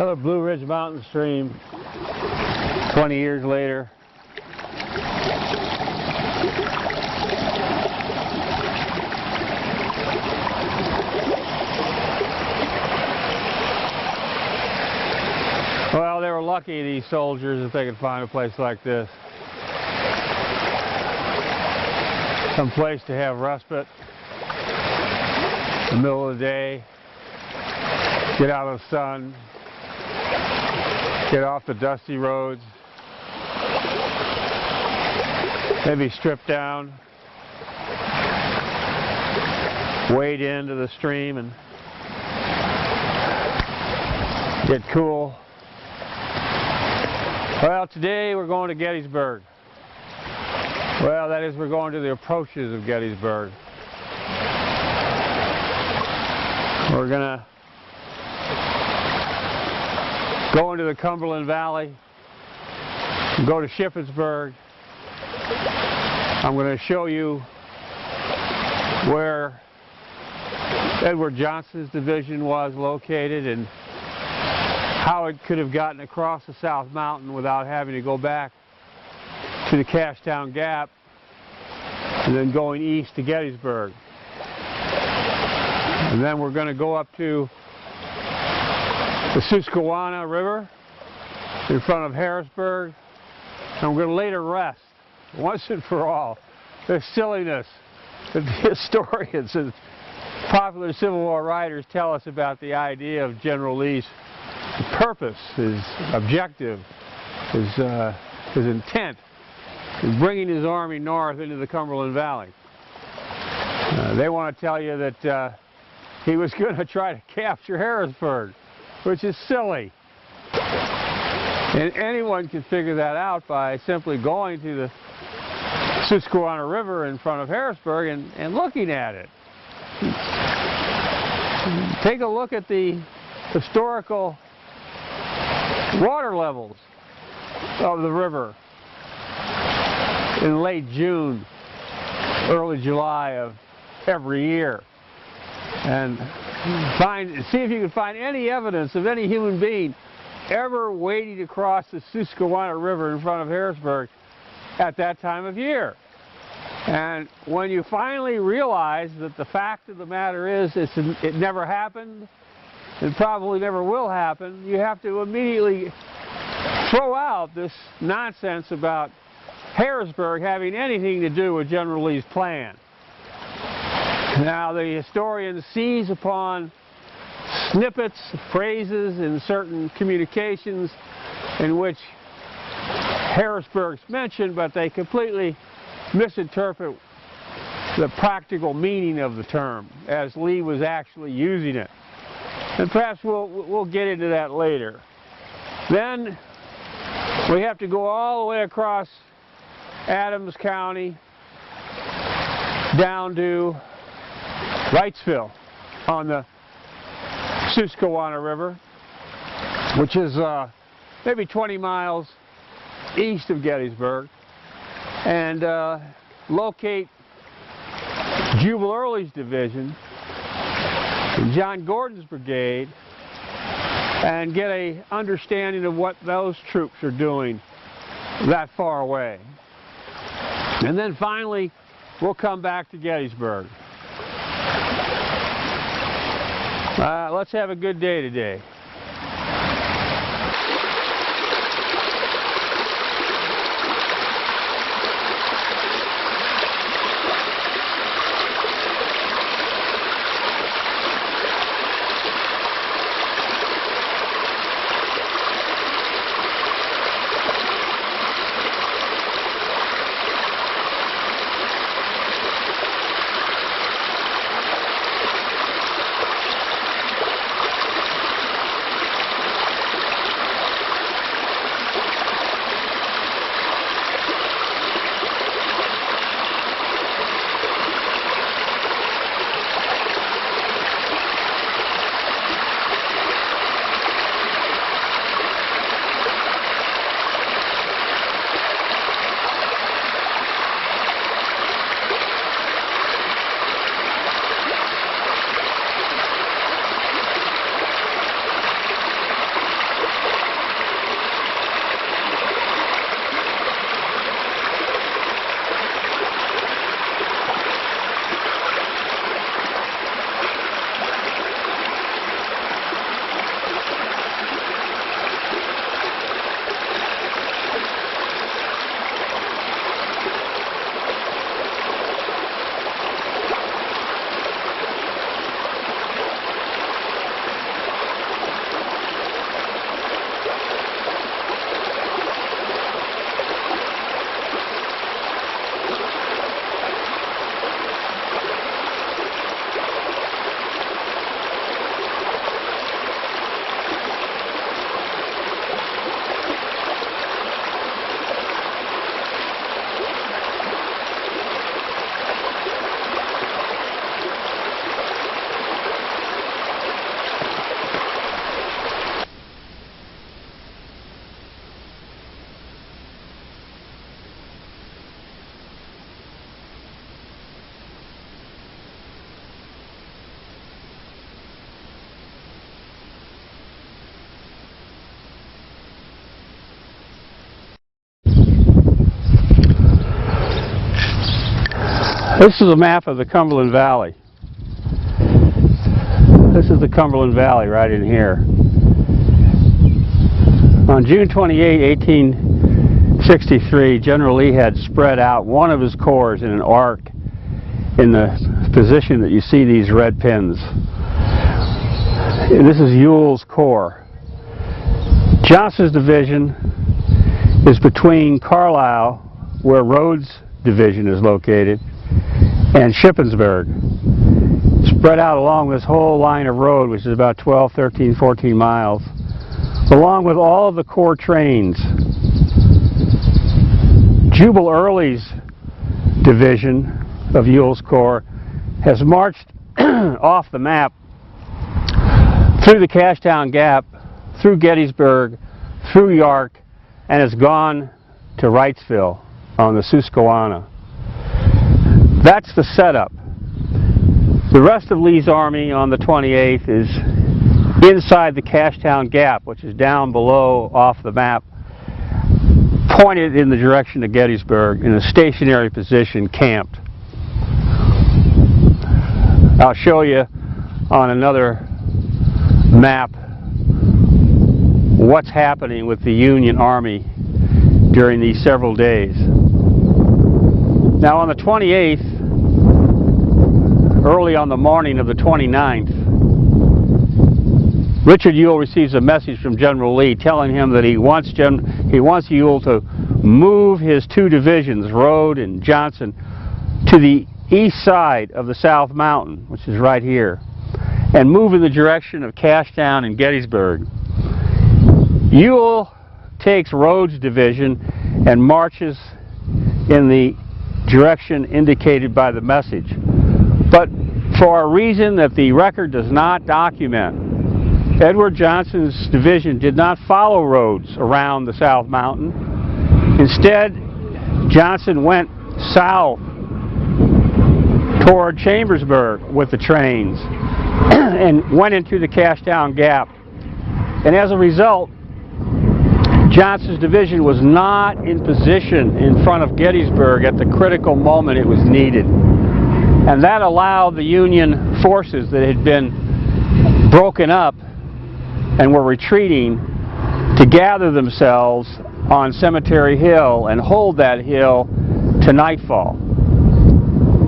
Another Blue Ridge Mountain stream, 20 years later. Well, they were lucky, these soldiers, if they could find a place like this. Some place to have respite in the middle of the day, get out of the sun, get off the dusty roads, maybe strip down, wade into the stream and get cool. Well, today we're going to Gettysburg. Well, that is, we're going to the approaches of Gettysburg. We're going to go into the Cumberland Valley, go to Shippensburg. I'm going to show you where Edward Johnston's division was located and how it could have gotten across the South Mountain without having to go back to the Cashtown Gap and then going east to Gettysburg. And then we're going to go up to the Susquehanna River in front of Harrisburg, and we're going to later rest once and for all the silliness that the historians and popular Civil War writers tell us about the idea of General Lee's purpose, his objective, his intent in bringing his army north into the Cumberland Valley. They want to tell you that he was going to try to capture Harrisburg, which is silly. And anyone can figure that out by simply going to the Susquehanna River in front of Harrisburg and looking at it. Take a look at the historical water levels of the river in late June, early July of every year, and see if you can find any evidence of any human being ever wading across the Susquehanna River in front of Harrisburg at that time of year. And when you finally realize that the fact of the matter is it never happened, and probably never will happen, you have to immediately throw out this nonsense about Harrisburg having anything to do with General Lee's plan. Now, the historian seize upon snippets, phrases in certain communications in which Harrisburg's mentioned, but they completely misinterpret the practical meaning of the term as Lee was actually using it. And perhaps we'll get into that later. Then we have to go all the way across Adams County down to Wrightsville on the Susquehanna River, which is maybe 20 miles east of Gettysburg, and locate Jubal Early's division, John Gordon's brigade, and get an understanding of what those troops are doing that far away. And then finally, we'll come back to Gettysburg. Let's have a good day today. This is a map of the Cumberland Valley. This is the Cumberland Valley right in here. On June 28, 1863, General Lee had spread out one of his corps in an arc in the position that you see these red pins. This is Ewell's corps. Johnston's division is between Carlisle, where Rhodes' division is located, and Shippensburg, spread out along this whole line of road, which is about 12, 13, 14 miles, along with all of the corps trains. Jubal Early's division of Ewell's corps has marched off the map through the Cashtown Gap, through Gettysburg, through York, and has gone to Wrightsville on the Susquehanna. That's the setup. The rest of Lee's army on the 28th is inside the Cashtown Gap, which is down below off the map, pointed in the direction of Gettysburg in a stationary position, camped. I'll show you on another map what's happening with the Union Army during these several days. Now on the 28th, early on the morning of the 29th, Richard Ewell receives a message from General Lee telling him that he wants Ewell to move his two divisions, Rodes and Johnston, to the east side of the South Mountain, which is right here, and move in the direction of Cashtown and Gettysburg. Ewell takes Rhodes' division and marches in the direction indicated by the message. But for a reason that the record does not document, Edward Johnston's division did not follow Rhodes around the South Mountain. Instead, Johnston went south toward Chambersburg with the trains and went into the Cashtown Gap. And as a result, Johnston's division was not in position in front of Gettysburg at the critical moment it was needed. And that allowed the Union forces that had been broken up and were retreating to gather themselves on Cemetery Hill and hold that hill to nightfall.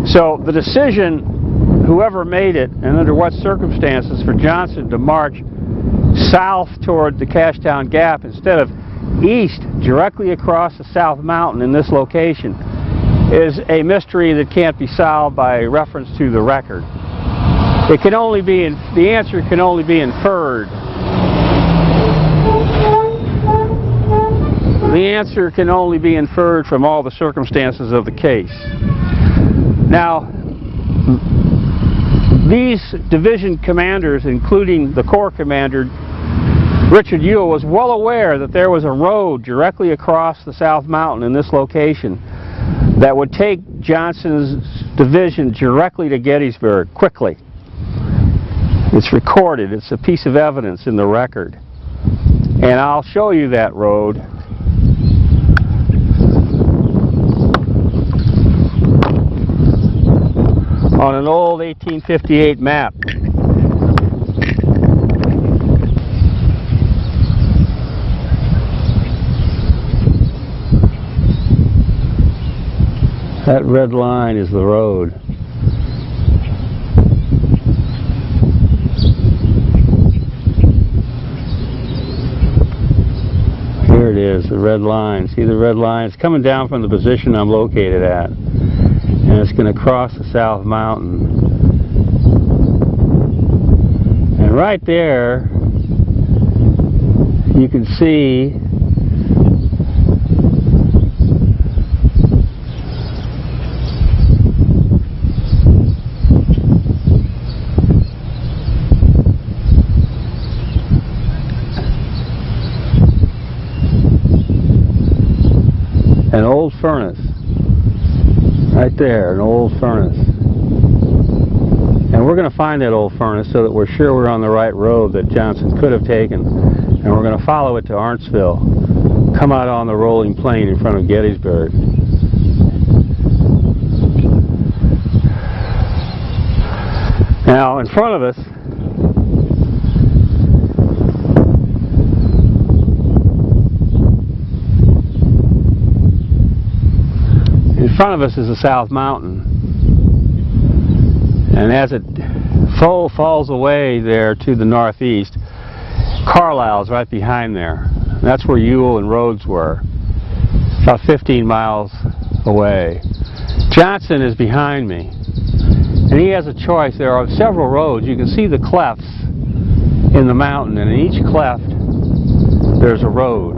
So the decision, whoever made it and under what circumstances, for Johnston to march south toward the Cashtown Gap instead of east directly across the South Mountain in this location is a mystery that can't be solved by reference to the record. It can only be the answer can only be inferred. The answer can only be inferred from all the circumstances of the case. Now, these division commanders, including the Corps commander, Richard Ewell, was well aware that there was a road directly across the South Mountain in this location that would take Johnston's division directly to Gettysburg quickly. It's recorded. It's a piece of evidence in the record. And I'll show you that road. On an old 1858 map. That red line is the road. Here it is, the red line. See the red line? It's coming down from the position I'm located at. And it's going to cross the South Mountain. And right there, you can see an old furnace. Right there, an old furnace. And we're going to find that old furnace so that we're sure we're on the right road that Johnston could have taken. And we're going to follow it to Arntsville, come out on the rolling plain in front of Gettysburg. Now, in front of us, is the South Mountain, and as it falls away there to the northeast, Carlisle's right behind there. That's where Ewell and Rhodes were, about 15 miles away. Johnson is behind me, and he has a choice. There are several roads. You can see the clefts in the mountain, and in each cleft there's a road.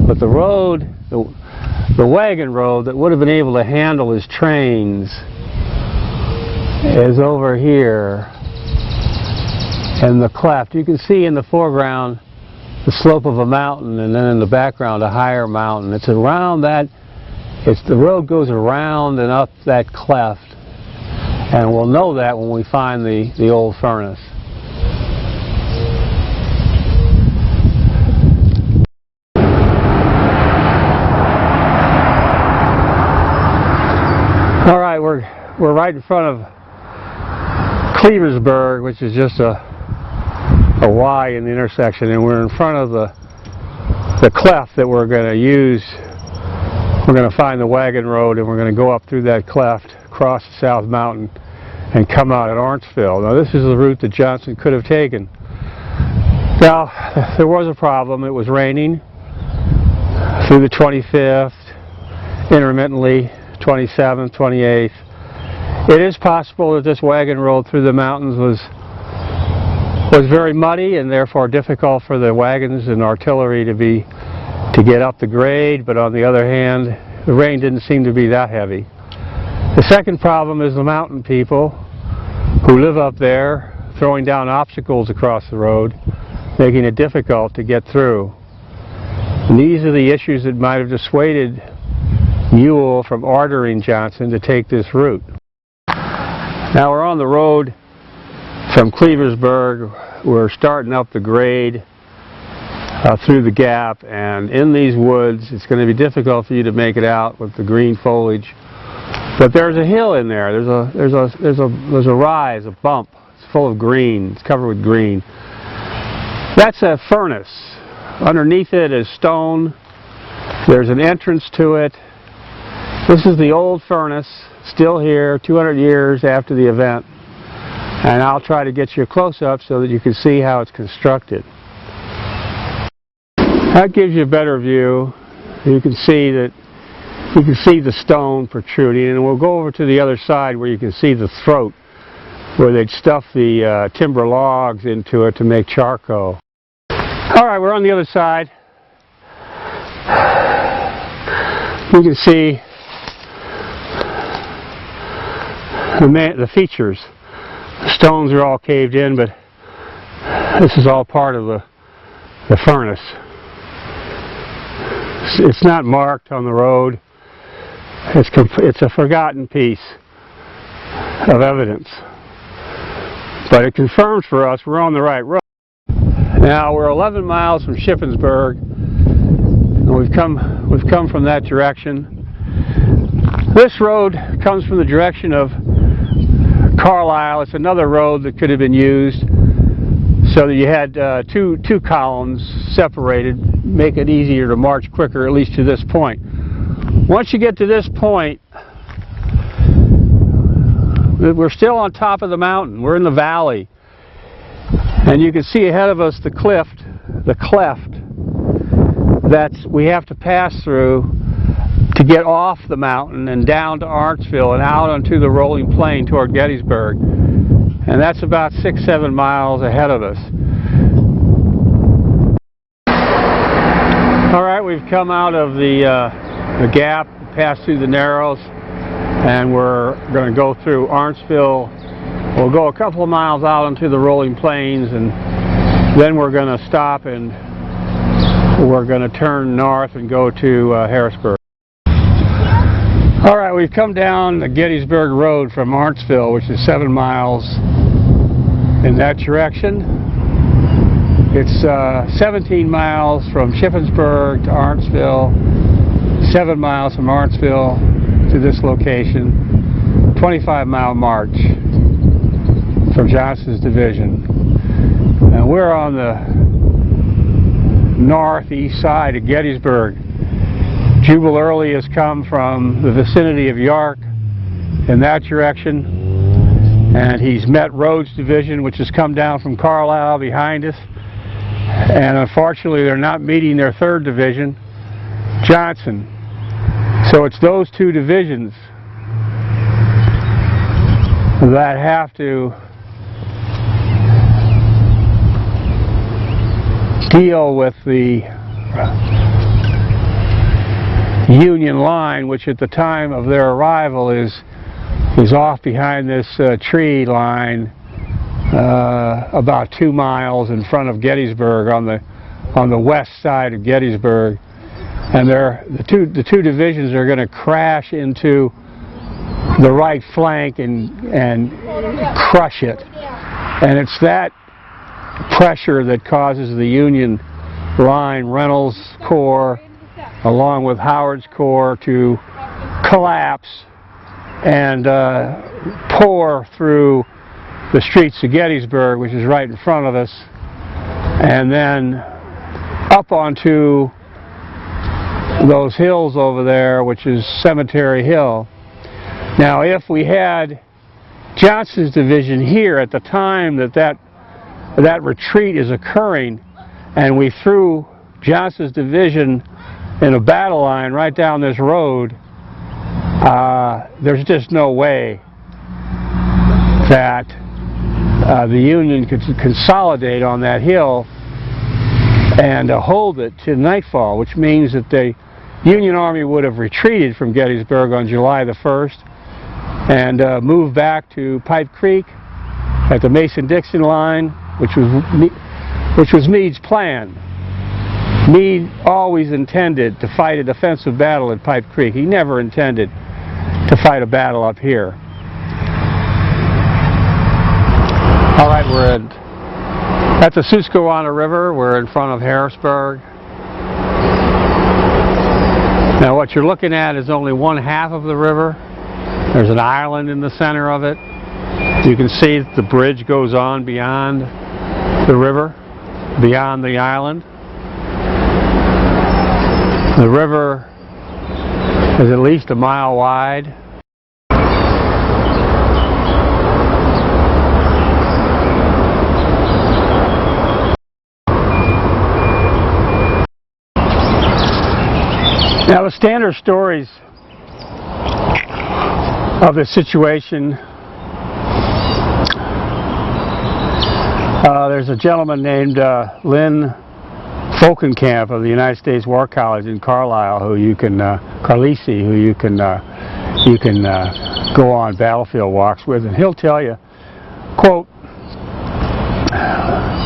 But the road, the wagon road that would have been able to handle his trains is over here in the cleft. You can see in the foreground the slope of a mountain, and then in the background a higher mountain. It's around that, the road goes around and up that cleft, and we'll know that when we find the old furnace. All right, we're right in front of Cleaversburg, which is just a Y in the intersection, and we're in front of the cleft that we're going to use. We're going to find the wagon road, and we're going to go up through that cleft, cross the South Mountain, and come out at Arntsville. Now, this is the route that Johnson could have taken. Now, there was a problem. It was raining through the 25th, intermittently, 27th, 28th. It is possible that this wagon road through the mountains was very muddy and therefore difficult for the wagons and artillery to get up the grade, but on the other hand, the rain didn't seem to be that heavy. The second problem is the mountain people who live up there throwing down obstacles across the road, making it difficult to get through. And these are the issues that might have dissuaded Ewell from ordering Johnson to take this route. Now we're on the road from Cleaversburg. We're starting up the grade through the gap, and in these woods it's going to be difficult for you to make it out with the green foliage. But there's a hill in there. There's a rise, a bump. It's full of green. It's covered with green. That's a furnace. Underneath it is stone. There's an entrance to it. This is the old furnace, still here 200 years after the event, and I'll try to get you a close-up so that you can see how it's constructed. That gives you a better view. You can see the stone protruding, and we'll go over to the other side where you can see the throat, where they'd stuff the timber logs into it to make charcoal. All right, we're on the other side. You can see the features. The stones are all caved in, but this is all part of the furnace. It's not marked on the road. It's a forgotten piece of evidence, but it confirms for us we're on the right road. Now we're 11 miles from Shippensburg, and we've come from that direction. This road comes from the direction of Carlisle. It's another road that could have been used so that you had two columns separated, make it easier to march quicker, at least to this point. Once you get to this point, we're still on top of the mountain. We're in the valley, and you can see ahead of us the cleft that we have to pass through to get off the mountain and down to Arntsville and out onto the rolling plain toward Gettysburg. And that's about 6-7 miles ahead of us. All right, we've come out of the gap, passed through the narrows, and we're going to go through Arntsville. We'll go a couple of miles out onto the rolling plains, and then we're going to stop and we're going to turn north and go to Harrisburg. All right, we've come down the Gettysburg Road from Arntsville, which is 7 miles in that direction. It's 17 miles from Shippensburg to Arntsville, 7 miles from Arntsville to this location, 25-mile march from Johnston's division. And we're on the northeast side of Gettysburg. Jubal Early has come from the vicinity of York in that direction, and he's met Rhodes' division, which has come down from Carlisle behind us, and unfortunately they're not meeting their 3rd division, Johnson. So it's those 2 divisions that have to deal with the Union line, which at the time of their arrival is off behind this tree line about 2 miles in front of Gettysburg on the west side of Gettysburg, and the two divisions are going to crash into the right flank and crush it, and it's that pressure that causes the Union line, Reynolds Corps along with Howard's Corps, to collapse and pour through the streets of Gettysburg, which is right in front of us, and then up onto those hills over there, which is Cemetery Hill. Now, if we had Johnston's division here at the time that retreat is occurring, and we threw Johnston's division in a battle line right down this road, there's just no way that the Union could consolidate on that hill and hold it to nightfall, which means that the Union Army would have retreated from Gettysburg on July the 1st and moved back to Pipe Creek at the Mason-Dixon line, which was Meade's plan. Meade always intended to fight a defensive battle at Pipe Creek. He never intended to fight a battle up here. All right, we're at the Susquehanna River. We're in front of Harrisburg. Now, what you're looking at is only 1/2 of the river. There's an island in the center of it. You can see that the bridge goes on beyond the river, beyond the island. The river is at least a mile wide. Now, the standard stories of the situation, there's a gentleman named Lynn Folkenkamp of the United States War College in Carlisle, who you can Carlisi, who you can go on battlefield walks with, and he'll tell you, quote,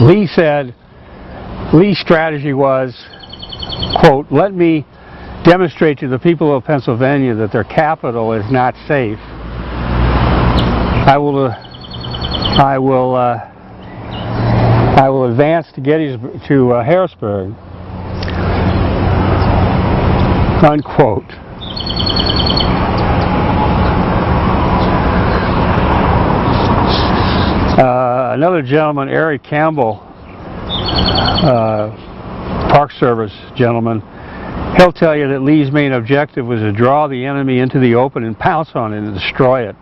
Lee said, Lee's strategy was, quote, let me demonstrate to the people of Pennsylvania that their capital is not safe. I will advance to Harrisburg, unquote. Another gentleman, Eric Campbell, Park Service gentleman, he'll tell you that Lee's main objective was to draw the enemy into the open and pounce on it and destroy it,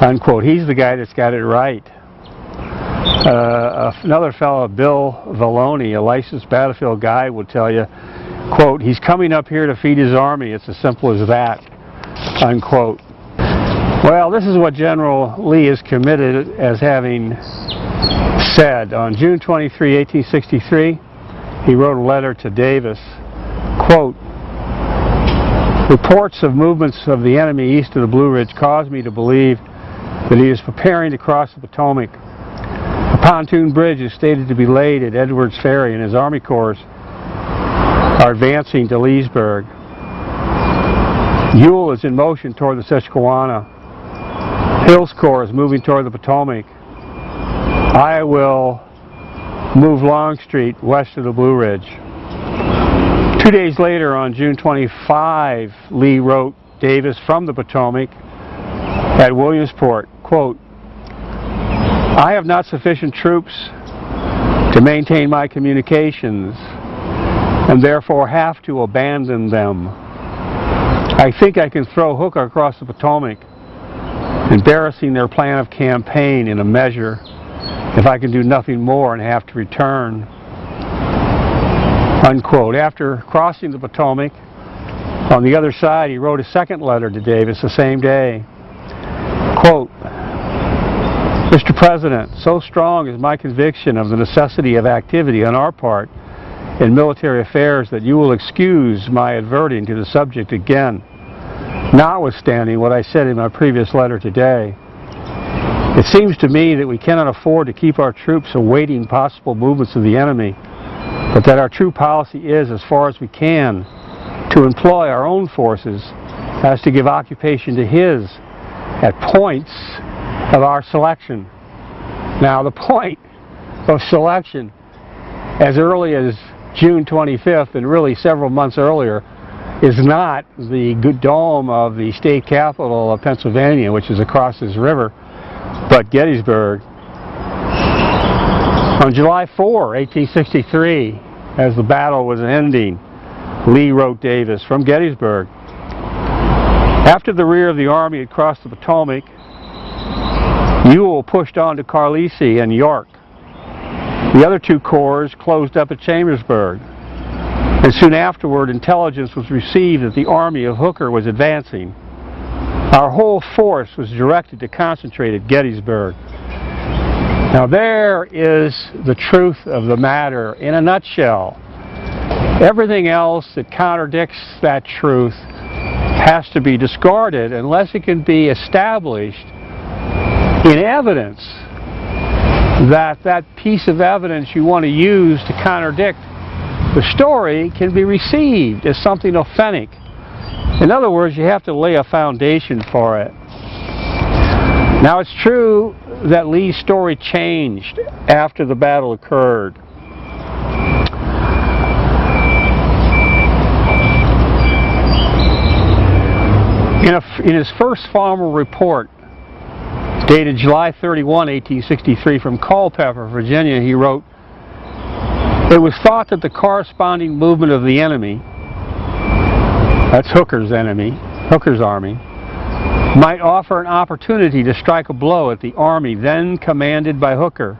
unquote. He's the guy that's got it right. Another fellow, Bill Valoni, a licensed battlefield guide, will tell you, quote, he's coming up here to feed his army. It's as simple as that, unquote. Well, this is what General Lee is committed as having said. On June 23, 1863, he wrote a letter to Davis, quote, reports of movements of the enemy east of the Blue Ridge cause me to believe that he is preparing to cross the Potomac. A pontoon bridge is stated to be laid at Edwards Ferry, and his Army Corps are advancing to Leesburg. Ewell is in motion toward the Susquehanna. Hill's Corps is moving toward the Potomac. I will move Longstreet west of the Blue Ridge. 2 days later, on June 25, Lee wrote Davis from the Potomac at Williamsport, quote, "I have not sufficient troops to maintain my communications and therefore have to abandon them. I think I can throw Hooker across the Potomac, embarrassing their plan of campaign in a measure if I can do nothing more and have to return." Unquote. After crossing the Potomac, on the other side, he wrote a second letter to Davis the same day. Quote, "Mr. President, so strong is my conviction of the necessity of activity on our part in military affairs that you will excuse my adverting to the subject again, notwithstanding what I said in my previous letter today. It seems to me that we cannot afford to keep our troops awaiting possible movements of the enemy, but that our true policy is, as far as we can, to employ our own forces as to give occupation to his at points of our selection." Now, the point of selection, as early as June 25th and really several months earlier, is not the dome of the state capital of Pennsylvania, which is across this river, but Gettysburg. On July 4, 1863, as the battle was ending, Lee wrote Davis from Gettysburg, "After the rear of the army had crossed the Potomac, Ewell pushed on to Carlisle and York. The other two corps closed up at Chambersburg, and soon afterward intelligence was received that the army of Hooker was advancing. Our whole force was directed to concentrate at Gettysburg." Now there is the truth of the matter in a nutshell. Everything else that contradicts that truth has to be discarded unless it can be established in evidence that that piece of evidence you want to use to contradict the story can be received as something authentic. In other words, you have to lay a foundation for it. Now, it's true that Lee's story changed after the battle occurred. In his first formal report, dated July 31, 1863, from Culpeper, Virginia, he wrote, "It was thought that the corresponding movement of the enemy," that's Hooker's enemy, Hooker's army, "might offer an opportunity to strike a blow at the army then commanded by Hooker.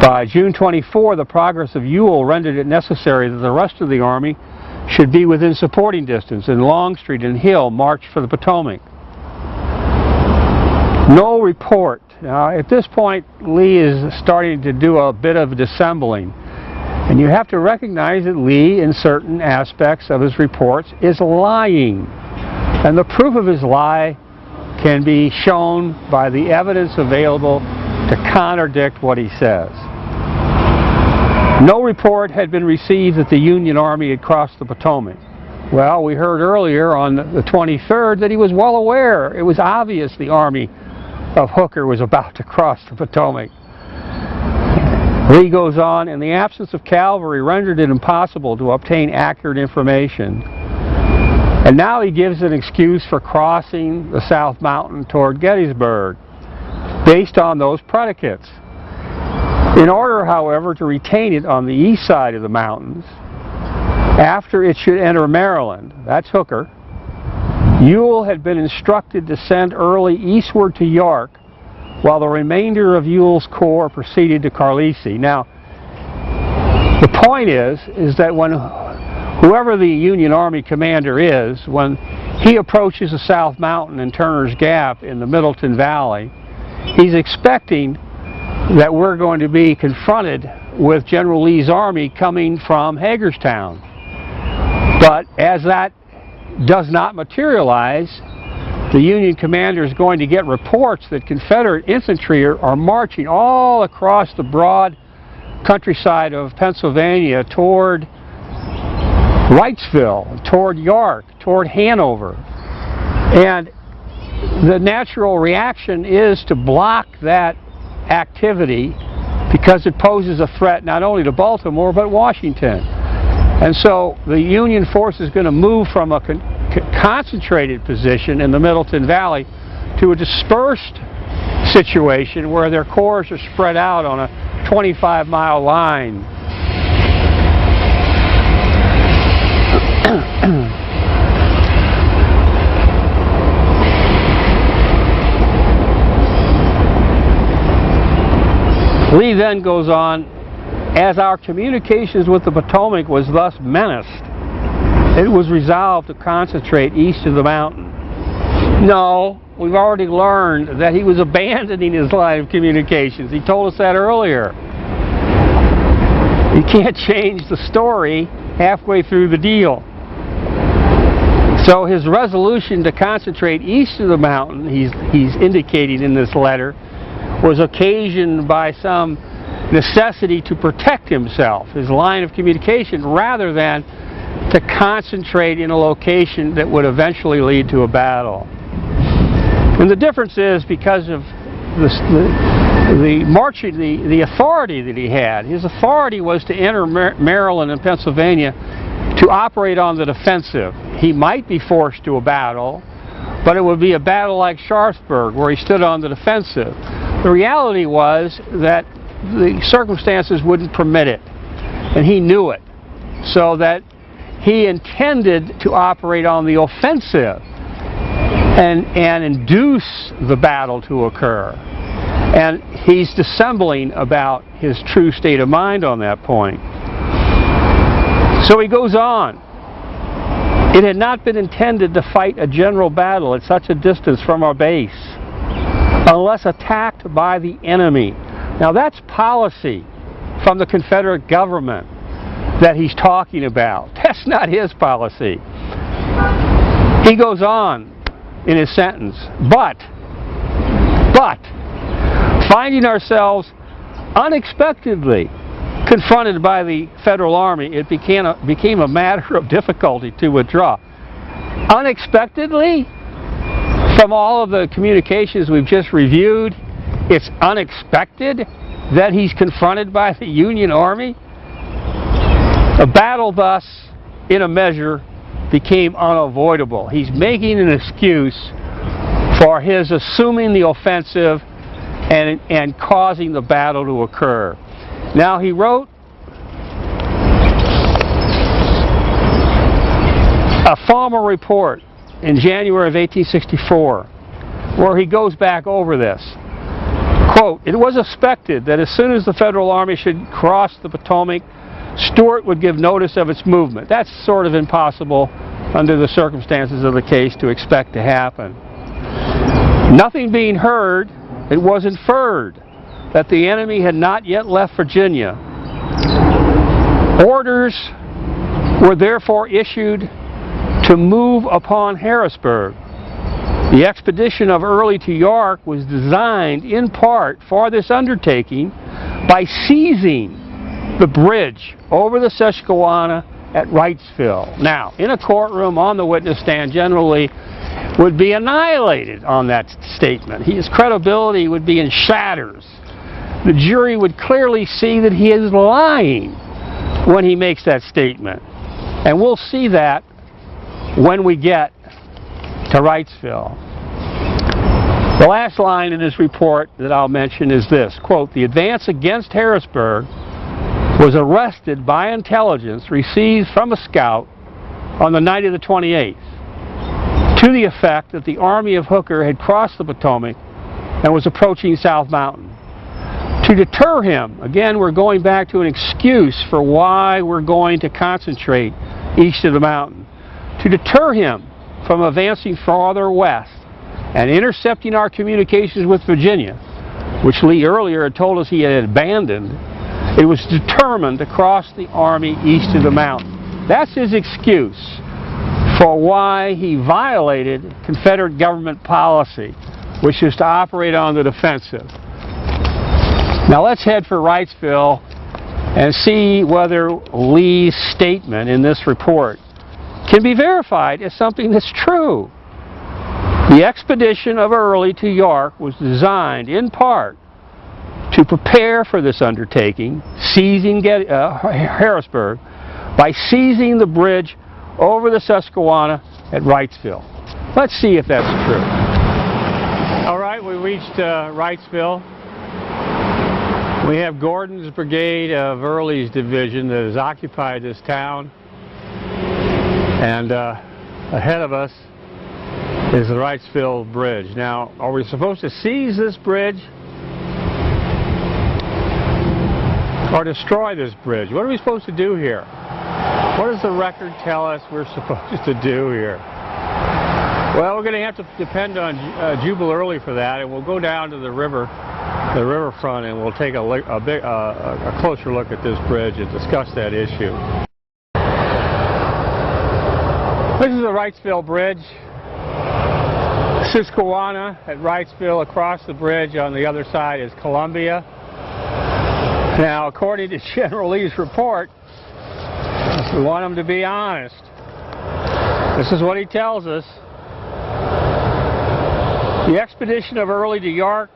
By June 24, the progress of Ewell rendered it necessary that the rest of the army should be within supporting distance, and Longstreet and Hill marched for the Potomac. No report." Now, at this point, Lee is starting to do a bit of dissembling. And you have to recognize that Lee, in certain aspects of his reports, is lying. And the proof of his lie can be shown by the evidence available to contradict what he says. No report had been received that the Union Army had crossed the Potomac. Well, we heard earlier on the 23rd that he was well aware. It was obvious the army of Hooker was about to cross the Potomac. Lee goes on, "In the absence of cavalry rendered it impossible to obtain accurate information." And now he gives an excuse for crossing the South Mountain toward Gettysburg, based on those predicates. In order, however, to retain it on the east side of the mountains, after it should enter Maryland, that's Hooker, Ewell had been instructed to send Early eastward to York, while the remainder of Ewell's corps proceeded to Carlisle. Now, the point is that when whoever the Union Army commander is, when he approaches the South Mountain and Turner's Gap in the Middleton Valley, he's expecting that we're going to be confronted with General Lee's army coming from Hagerstown. But as that does not materialize, the Union commander is going to get reports that Confederate infantry are marching all across the broad countryside of Pennsylvania toward Wrightsville, toward York, toward Hanover. And the natural reaction is to block that activity because it poses a threat not only to Baltimore but Washington. And so the Union force is going to move from a concentrated position in the Middleton Valley to a dispersed situation where their corps are spread out on a 25-mile line. Lee then goes on, as our communications with the Potomac was thus menaced, it was resolved to concentrate east of the mountain. No, we've already learned that he was abandoning his line of communications. He told us that earlier. You can't change the story halfway through the deal. So his resolution to concentrate east of the mountain, he's indicating in this letter, was occasioned by some necessity to protect himself, his line of communication, rather than to concentrate in a location that would eventually lead to a battle. And the difference is because of the authority that he had. His authority was to enter Maryland and Pennsylvania to operate on the defensive. He might be forced to a battle, but it would be a battle like Sharpsburg, where he stood on the defensive. The reality was that the circumstances wouldn't permit it, and he knew it, so that he intended to operate on the offensive and induce the battle to occur. And he's dissembling about his true state of mind on that point. So he goes on. It had not been intended to fight a general battle at such a distance from our base, unless attacked by the enemy. Now that's policy from the Confederate government that he's talking about. That's not his policy. He goes on in his sentence, but finding ourselves unexpectedly confronted by the Federal Army, it became a matter of difficulty to withdraw. Unexpectedly? From all of the communications we've just reviewed, it's unexpected that he's confronted by the Union Army? A battle thus, in a measure, became unavoidable. He's making an excuse for his assuming the offensive and causing the battle to occur. Now he wrote a formal report in January of 1864 where he goes back over this. Quote, "It was expected that as soon as the Federal Army should cross the Potomac, Stuart would give notice of its movement." That's sort of impossible under the circumstances of the case to expect to happen. Nothing being heard, it was inferred that the enemy had not yet left Virginia. Orders were therefore issued to move upon Harrisburg. The expedition of Early to York was designed in part for this undertaking by seizing the bridge over the Susquehanna at Wrightsville. Now, in a courtroom on the witness stand, General Lee would be annihilated on that statement. His credibility would be in shatters. The jury would clearly see that he is lying when he makes that statement. And we'll see that when we get to Wrightsville. The last line in his report that I'll mention is this, quote, "The advance against Harrisburg was arrested by intelligence received from a scout on the night of the 28th, to the effect that the army of Hooker had crossed the Potomac and was approaching South Mountain. To deter him," again we're going back to an excuse for why we're going to concentrate east of the mountain, "to deter him from advancing farther west and intercepting our communications with Virginia," which Lee earlier had told us he had abandoned, it was determined to cross the army east of the mountain. That's his excuse for why he violated Confederate government policy, which is to operate on the defensive. Now let's head for Wrightsville and see whether Lee's statement in this report can be verified as something that's true. The expedition of Early to York was designed in part to prepare for this undertaking, seizing Harrisburg, by seizing the bridge over the Susquehanna at Wrightsville. Let's see if that's true. reached Wrightsville. We have Gordon's brigade of Early's division that has occupied this town, and ahead of us is the Wrightsville Bridge. Now, are we supposed to seize this bridge or destroy this bridge? What are we supposed to do here? What does the record tell us we're supposed to do here? Well, we're going to have to depend on Jubal Early for that, and we'll go down to the riverfront, and we'll take a closer look at this bridge and discuss that issue. This is the Wrightsville Bridge. Susquehanna at Wrightsville. Across the bridge on the other side is Columbia. Now, according to General Lee's report, we want him to be honest. This is what he tells us. The expedition of Early to York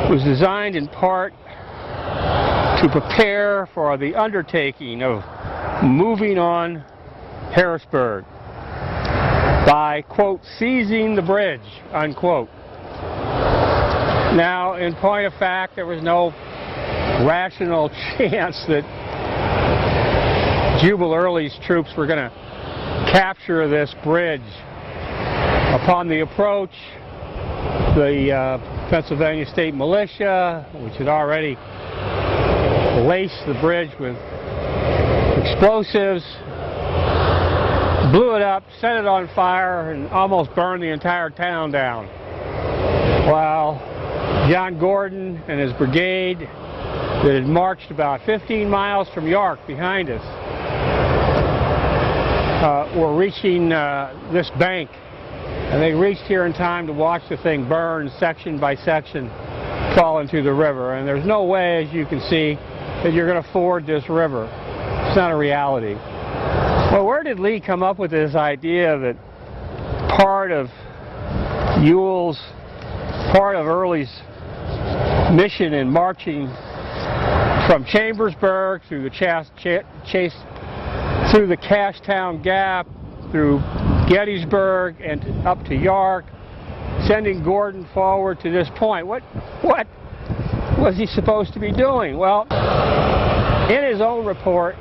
was designed in part to prepare for the undertaking of moving on Harrisburg by, quote, seizing the bridge, unquote. Now, in point of fact, there was no rational chance that Jubal Early's troops were going to capture this bridge. Upon the approach, the Pennsylvania State Militia, which had already laced the bridge with explosives, blew it up, set it on fire, and almost burned the entire town down. While John Gordon and his brigade that had marched about 15 miles from York behind us were reaching this bank, and they reached here in time to watch the thing burn section by section, fall into the river. And there's no way, as you can see, that you're going to ford this river. It's not a reality. Well, where did Lee come up with this idea that part of Early's mission in marching from Chambersburg through the through the Cashtown Gap, through Gettysburg, and up to York, sending Gordon forward to this point? What was he supposed to be doing? Well, in his own report,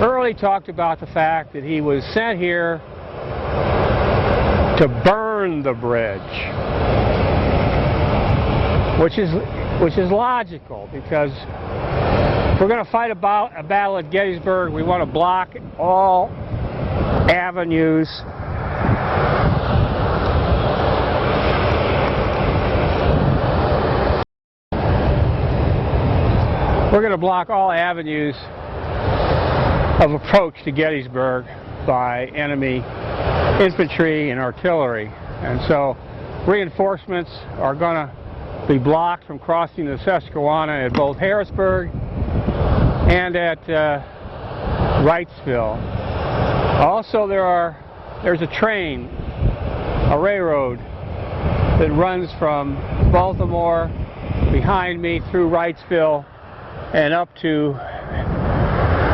Early talked about the fact that he was sent here to burn the bridge, which is logical, because if we're going to fight a battle at Gettysburg, we want to block all avenues of approach to Gettysburg by enemy infantry and artillery. And so reinforcements are going to be blocked from crossing the Susquehanna at both Harrisburg and at Wrightsville. Also, there's a train, a railroad, that runs from Baltimore behind me through Wrightsville and up to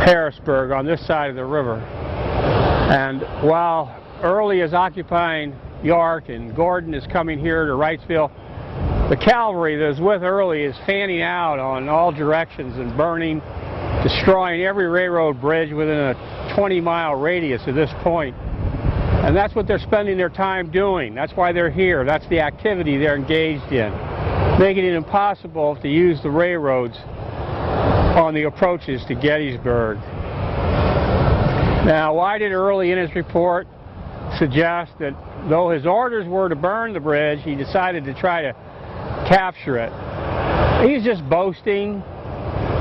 Harrisburg on this side of the river. And while Early is occupying York and Gordon is coming here to Wrightsville, the cavalry that is with Early is fanning out on all directions and burning, destroying every railroad bridge within a 20-mile radius at this point. And that's what they're spending their time doing. That's why they're here. That's the activity they're engaged in, making it impossible to use the railroads on the approaches to Gettysburg. Now, why did Early in his report suggest that though his orders were to burn the bridge, he decided to try to capture it? He's just boasting.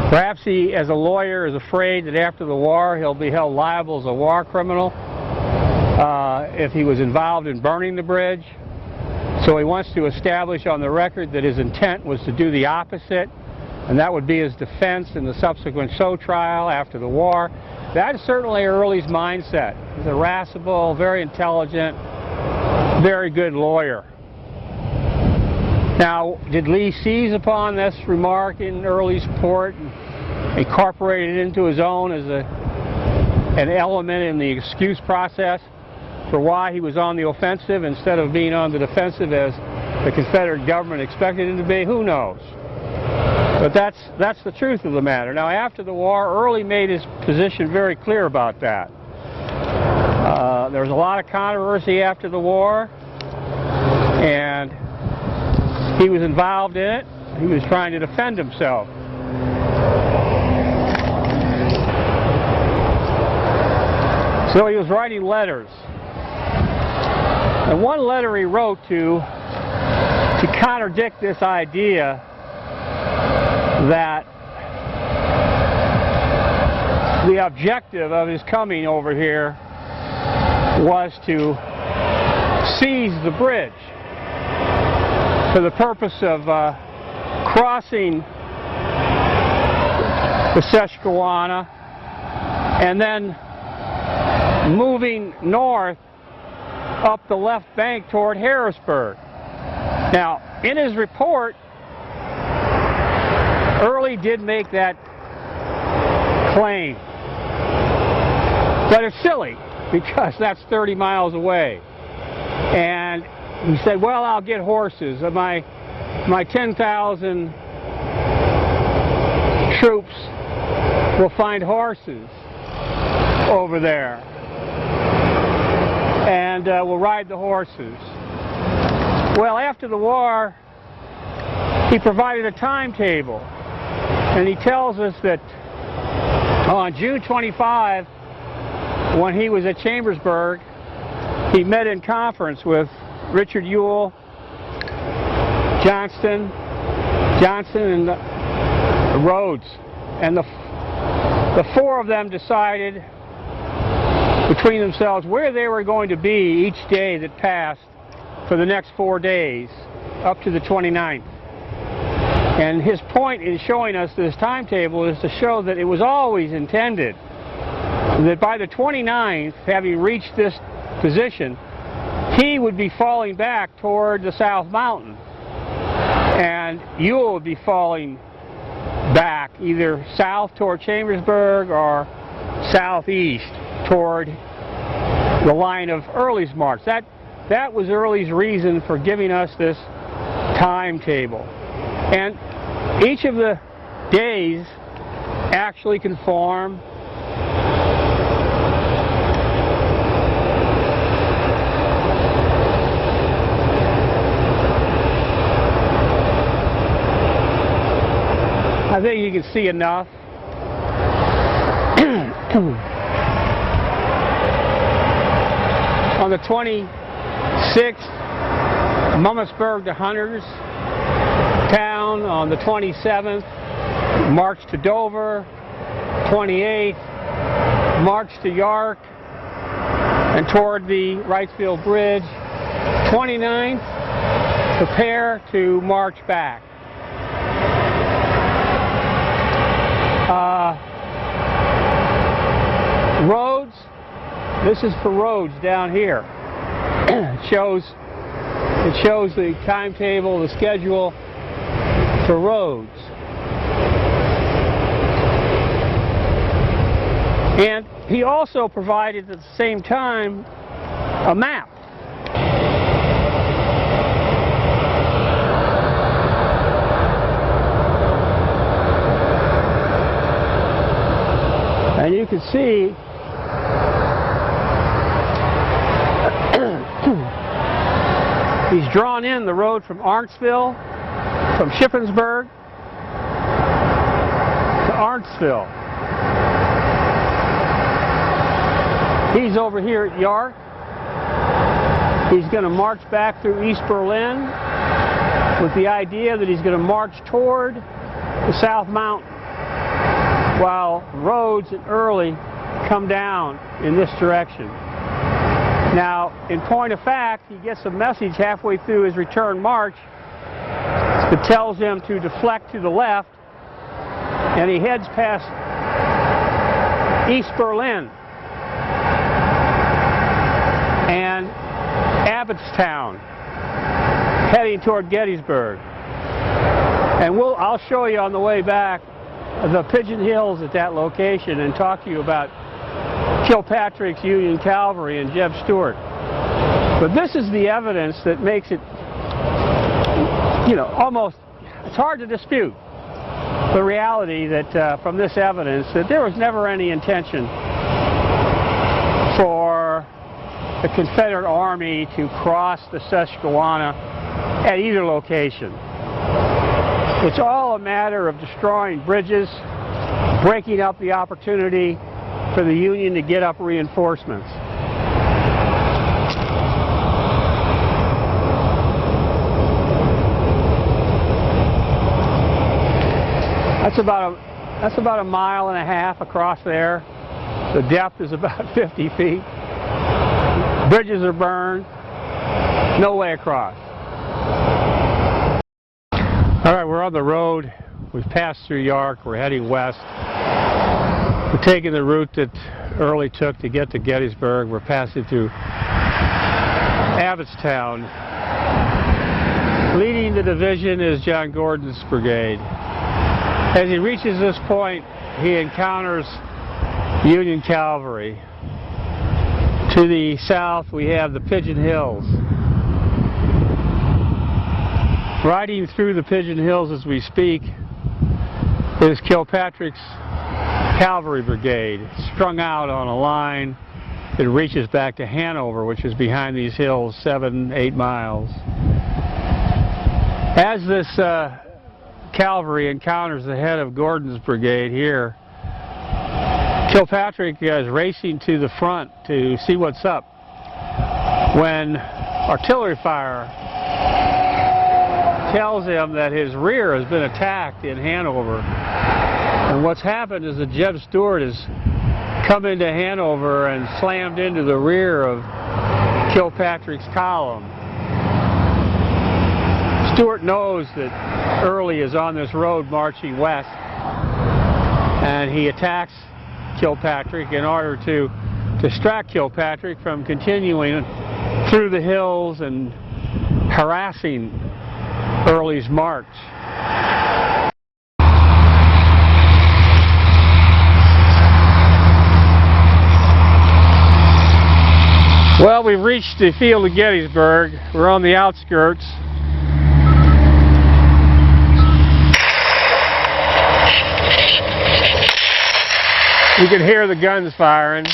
Perhaps he, as a lawyer, is afraid that after the war he'll be held liable as a war criminal if he was involved in burning the bridge. So he wants to establish on the record that his intent was to do the opposite, and that would be his defense in the subsequent show trial after the war. That is certainly Early's mindset. He's a irascible, very intelligent, very good lawyer. Now, did Lee seize upon this remark in Early's report and incorporate it into his own as an element in the excuse process? for why he was on the offensive instead of being on the defensive as the Confederate government expected him to be? Who knows? But that's the truth of the matter. Now, after the war, Early made his position very clear about that. There was a lot of controversy after the war, and he was involved in it. He was trying to defend himself. So he was writing letters. And one letter he wrote to contradict this idea that the objective of his coming over here was to seize the bridge for the purpose of crossing the Susquehanna and then moving north up the left bank toward Harrisburg. Now, in his report, Early did make that claim. But it's silly, because that's 30 miles away. And he said, well, I'll get horses. My 10,000 troops will find horses over there. And we'll ride the horses. Well, after the war, he provided a timetable. And he tells us that on June 25, when he was at Chambersburg, he met in conference with Richard Ewell, Johnson, and Rhodes. And the four of them decided between themselves where they were going to be each day that passed for the next 4 days, up to the 29th. And his point in showing us this timetable is to show that it was always intended that by the 29th, having reached this position, he would be falling back toward the South Mountain. And Ewell would be falling back either south toward Chambersburg or southeast toward the line of Early's march. That was Early's reason for giving us this timetable. And each of the days actually conform I think you can see enough. On the 26th, Mummersburg to Hunters Town. On the 27th, march to Dover. 28th, march to York and toward the Wrightsville Bridge. 29th, prepare to march back. Roads, this is for Rhodes down here. It shows the timetable, the schedule for Rhodes. And he also provided at the same time a map. And you can see he's drawn in the road from Arntsville, from Shippensburg to Arntsville. He's over here at York. He's going to march back through East Berlin with the idea that he's going to march toward the South Mountain, while Rhodes and Early come down in this direction. Now, in point of fact, he gets a message halfway through his return march that tells him to deflect to the left, and he heads past East Berlin and Abbottstown, heading toward Gettysburg. And I'll show you on the way back the Pigeon Hills at that location and talk to you about Kilpatrick's Union Cavalry and Jeb Stuart. But this is the evidence that makes it, you know, almost, it's hard to dispute the reality that from this evidence that there was never any intention for the Confederate Army to cross the Susquehanna at either location. It's all a matter of destroying bridges, breaking up the opportunity for the Union to get up reinforcements. That's about a mile and a half across there. The depth is about 50 feet. Bridges are burned. No way across. All right, we're on the road. We've passed through York. We're heading west. We're taking the route that Early took to get to Gettysburg. We're passing through Abbottstown. Leading the division is John Gordon's brigade. As he reaches this point, he encounters Union cavalry. To the south, we have the Pigeon Hills. Riding through the Pigeon Hills as we speak is Kilpatrick's Cavalry Brigade, strung out on a line that reaches back to Hanover, which is behind these hills 7-8 miles. As this cavalry encounters the head of Gordon's brigade here, Kilpatrick is racing to the front to see what's up when artillery fire tells him that his rear has been attacked in Hanover. And what's happened is that Jeb Stuart has come into Hanover and slammed into the rear of Kilpatrick's column. Stuart knows that Early is on this road marching west, and he attacks Kilpatrick in order to distract Kilpatrick from continuing through the hills and harassing Early's march. Well, we've reached the field of Gettysburg. We're on the outskirts. You can hear the guns firing.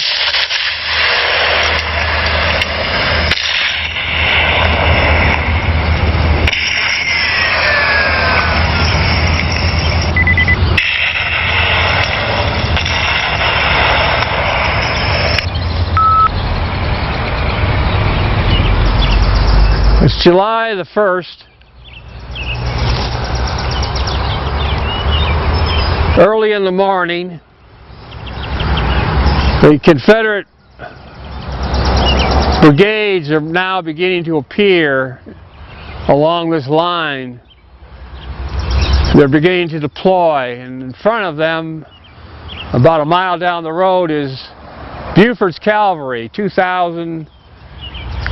It's July the 1st. Early in the morning, the Confederate brigades are now beginning to appear along this line. They're beginning to deploy, and in front of them, about a mile down the road, is Buford's cavalry, 2,000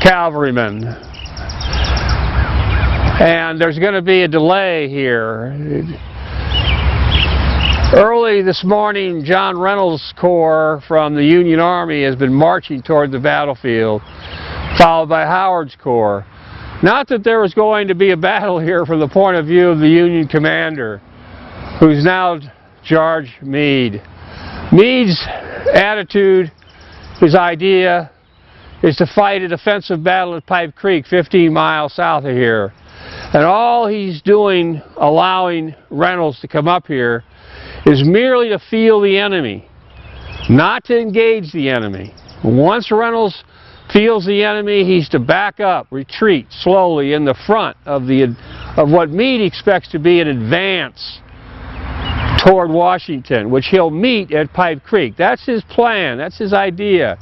cavalrymen. And there's going to be a delay here. Early this morning, John Reynolds' corps from the Union Army has been marching toward the battlefield, followed by Howard's corps. Not that there was going to be a battle here from the point of view of the Union commander, who's now George Meade. Meade's attitude, his idea, is to fight a defensive battle at Pipe Creek, 15 miles south of here. And all he's doing, allowing Reynolds to come up here, is merely to feel the enemy, not to engage the enemy. Once Reynolds feels the enemy, he's to back up, retreat slowly in the front of what Meade expects to be an advance toward Washington, which he'll meet at Pipe Creek. That's his plan. That's his idea.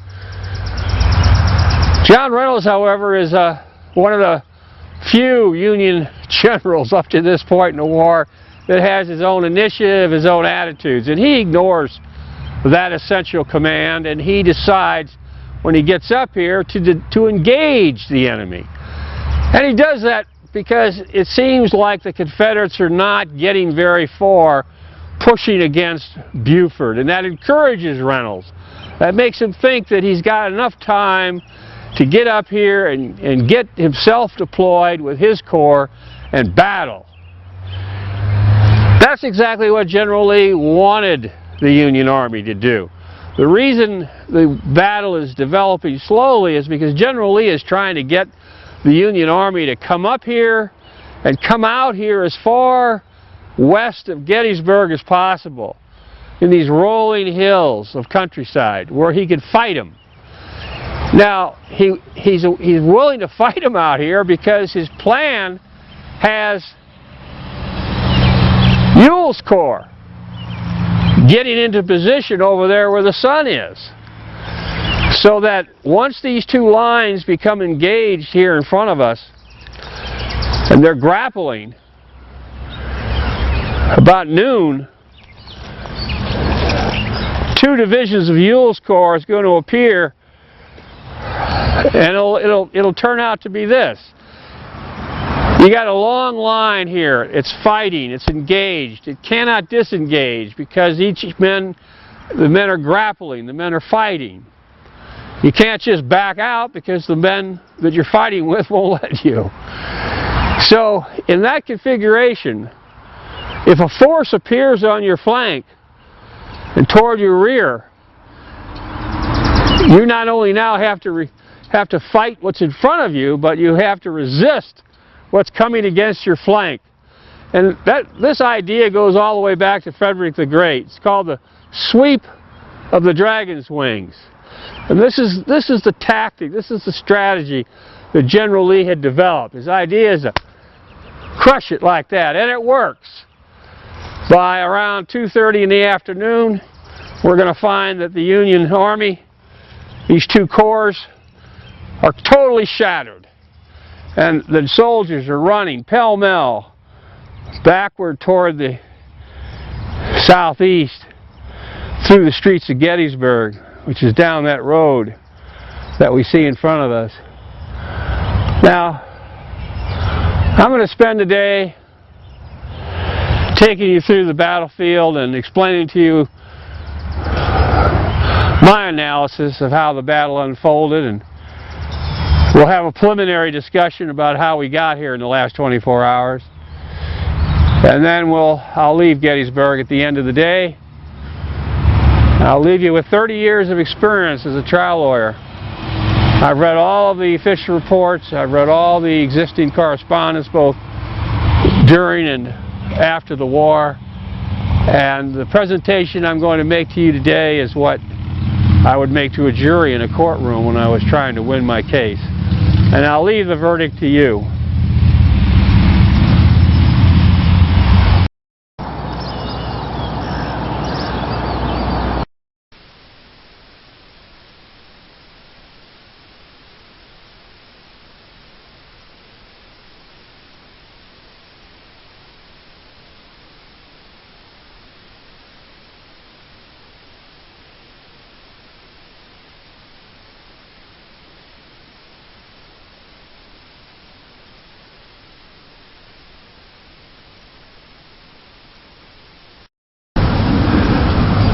John Reynolds, however, is one of the few Union generals up to this point in the war that has his own initiative, his own attitudes, and he ignores that essential command, and he decides when he gets up here to engage the enemy. And he does that because it seems like the Confederates are not getting very far pushing against Buford, and that encourages Reynolds. That makes him think that he's got enough time to get up here and get himself deployed with his corps and battle. That's exactly what General Lee wanted the Union Army to do. The reason the battle is developing slowly is because General Lee is trying to get the Union Army to come up here and come out here as far west of Gettysburg as possible, in these rolling hills of countryside where he could fight them. Now, he's willing to fight them out here because his plan has Ewell's Corps getting into position over there where the sun is, so that once these two lines become engaged here in front of us and they're grappling, about noon, two divisions of Ewell's Corps is going to appear, and it'll turn out to be this. You got a long line here. It's fighting. It's engaged. It cannot disengage because the men are grappling. The men are fighting. You can't just back out because the men that you're fighting with won't let you. So in that configuration, if a force appears on your flank and toward your rear, you not only now have to fight what's in front of you, but you have to resist what's coming against your flank. And this idea goes all the way back to Frederick the Great. It's called the sweep of the dragon's wings. And this is the tactic, this is the strategy that General Lee had developed. His idea is to crush it like that, and it works. By around 2:30 in the afternoon, we're going to find that the Union Army, these two corps, are totally shattered. And the soldiers are running pell-mell backward toward the southeast through the streets of Gettysburg, which is down that road that we see in front of us. Now, I'm going to spend the day taking you through the battlefield and explaining to you my analysis of how the battle unfolded, and we'll have a preliminary discussion about how we got here in the last 24 hours. And then I'll leave Gettysburg at the end of the day. I'll leave you with 30 years of experience as a trial lawyer. I've read all of the official reports. I've read all the existing correspondence, both during and after the war. And the presentation I'm going to make to you today is what I would make to a jury in a courtroom when I was trying to win my case. And I'll leave the verdict to you.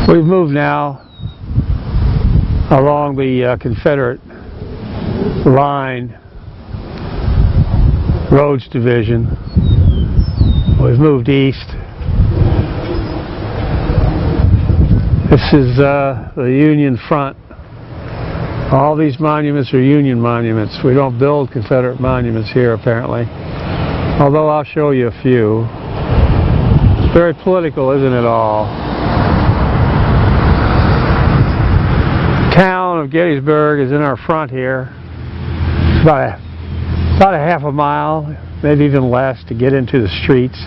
We've moved now along the Confederate line, Rhodes Division. We've moved east. This is the Union front. All these monuments are Union monuments. We don't build Confederate monuments here, apparently, although I'll show you a few. It's very political, isn't it all? Town of Gettysburg is in our front here. It's about a half a mile, maybe even less, to get into the streets.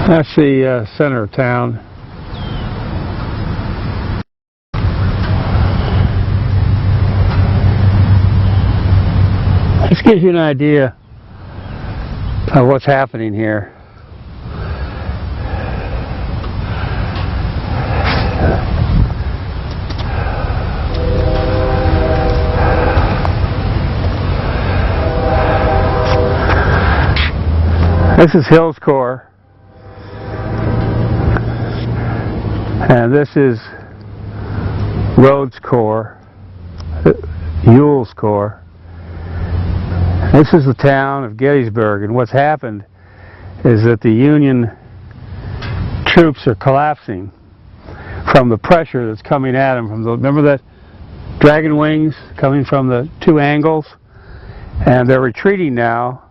That's the center of town. This gives you an idea of what's happening here. This is Hill's Corps, and this is Rhodes Corps, Ewell's Corps. This is the town of Gettysburg, and what's happened is that the Union troops are collapsing from the pressure that's coming at them. Remember that dragon wings coming from the two angles? And they're retreating now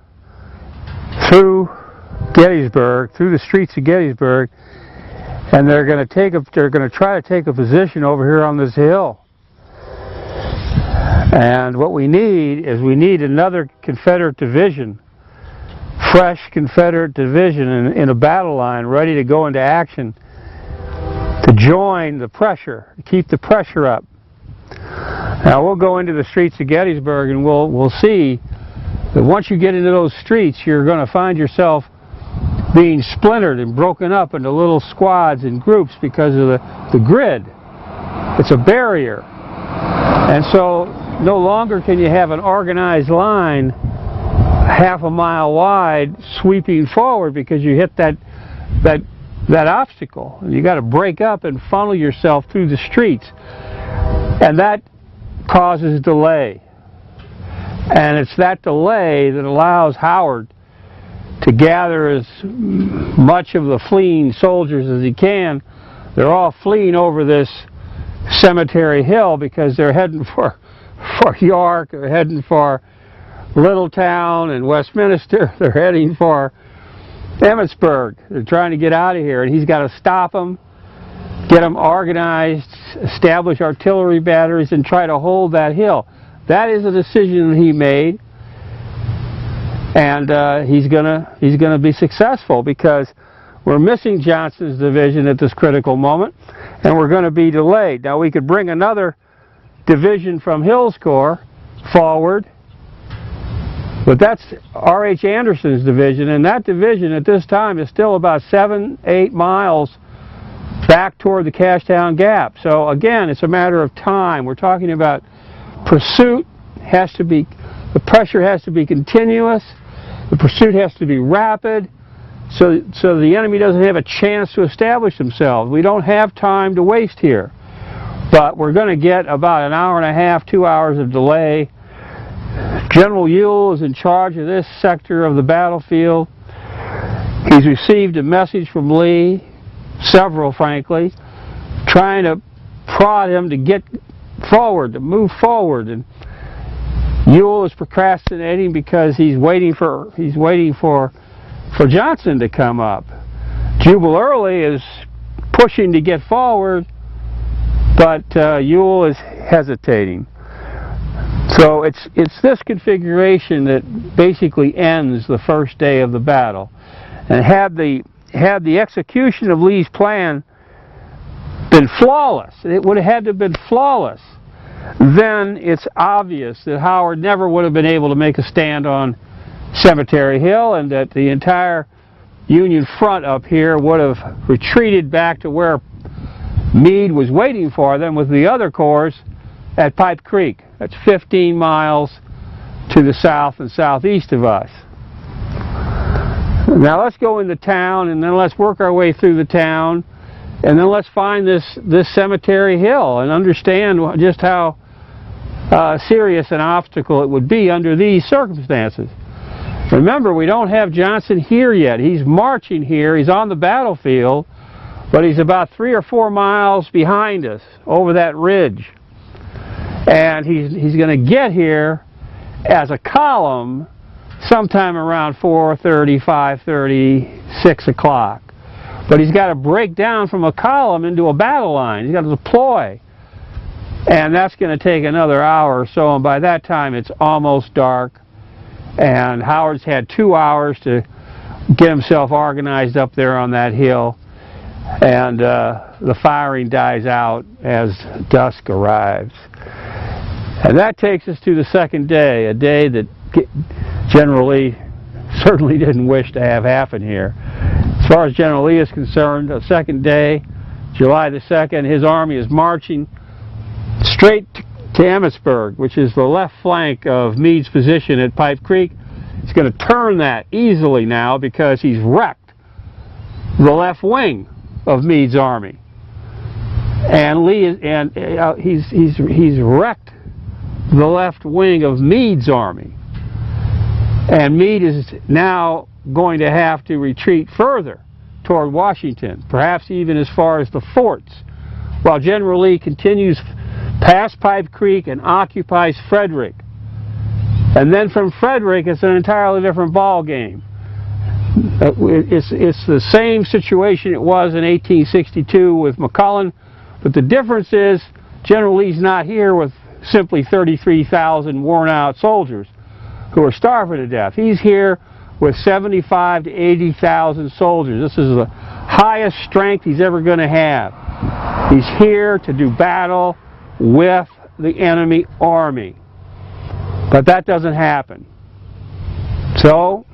through Gettysburg, through the streets of Gettysburg, and they're going to try to take a position over here on this hill. And what we need is another Confederate division, fresh Confederate division in a battle line, ready to go into action to join the pressure, to keep the pressure up. Now we'll go into the streets of Gettysburg, and we'll see that once you get into those streets, you're going to find yourself being splintered and broken up into little squads and groups because of the grid. It's a barrier. And so no longer can you have an organized line half a mile wide sweeping forward because you hit that obstacle. And you got to break up and funnel yourself through the streets. And that causes delay. And it's that delay that allows Howard to gather as much of the fleeing soldiers as he can. They're all fleeing over this Cemetery Hill because they're heading for York, they're heading for Littletown and Westminster, they're heading for Emmitsburg. They're trying to get out of here, and he's got to stop them, get them organized, establish artillery batteries, and try to hold that hill. That is a decision he made, and he's gonna be successful because we're missing Johnston's division at this critical moment, and we're going to be delayed. Now we could bring another division from Hill's Corps forward, but that's R.H. Anderson's division, and that division at this time is still about 7-8 miles back toward the Cashtown Gap. So again, it's a matter of time. We're talking about pursuit the pressure has to be continuous, the pursuit has to be rapid, so the enemy doesn't have a chance to establish themselves. We don't have time to waste here. But we're going to get about an hour and a half, 2 hours of delay. General Ewell is in charge of this sector of the battlefield. He's received a message from Lee, several frankly, trying to prod him to get forward, to move forward. And Ewell is procrastinating because he's waiting for Johnston to come up. Jubal Early is pushing to get forward, but Ewell is hesitating. So it's this configuration that basically ends the first day of the battle. And had the execution of Lee's plan been flawless, it would have had to have been flawless, then it's obvious that Howard never would have been able to make a stand on Cemetery Hill, and that the entire Union front up here would have retreated back to where Meade was waiting for them with the other corps at Pipe Creek. That's 15 miles to the south and southeast of us. Now let's go into town, and then let's work our way through the town, and then let's find this Cemetery Hill and understand just how serious an obstacle it would be under these circumstances. Remember, we don't have Johnston here yet. He's marching here. He's on the battlefield, but he's about 3 or 4 miles behind us over that ridge. And he's going to get here as a column sometime around 4:30, 5:30, 6 o'clock. But he's got to break down from a column into a battle line. He's got to deploy. And that's going to take another hour or so, and by that time it's almost dark. And Howard's had 2 hours to get himself organized up there on that hill, and the firing dies out as dusk arrives. And that takes us to the second day, a day that General Lee certainly didn't wish to have happen here. As far as General Lee is concerned, the second day, July the 2nd, his army is marching straight to Emmitsburg, which is the left flank of Meade's position at Pipe Creek. He's going to turn that easily now because he's wrecked the left wing of Meade's army. And Lee he's wrecked the left wing of Meade's army, and Meade is now going to have to retreat further toward Washington, perhaps even as far as the forts, while General Lee continues past Pipe Creek and occupies Frederick. And then from Frederick, it's an entirely different ball game. It's the same situation it was in 1862 with McClellan, but the difference is General Lee's not here with simply 33,000 worn-out soldiers who are starving to death. He's here with 75 to 80,000 soldiers. This is the highest strength he's ever going to have. He's here to do battle with the enemy army. But that doesn't happen. So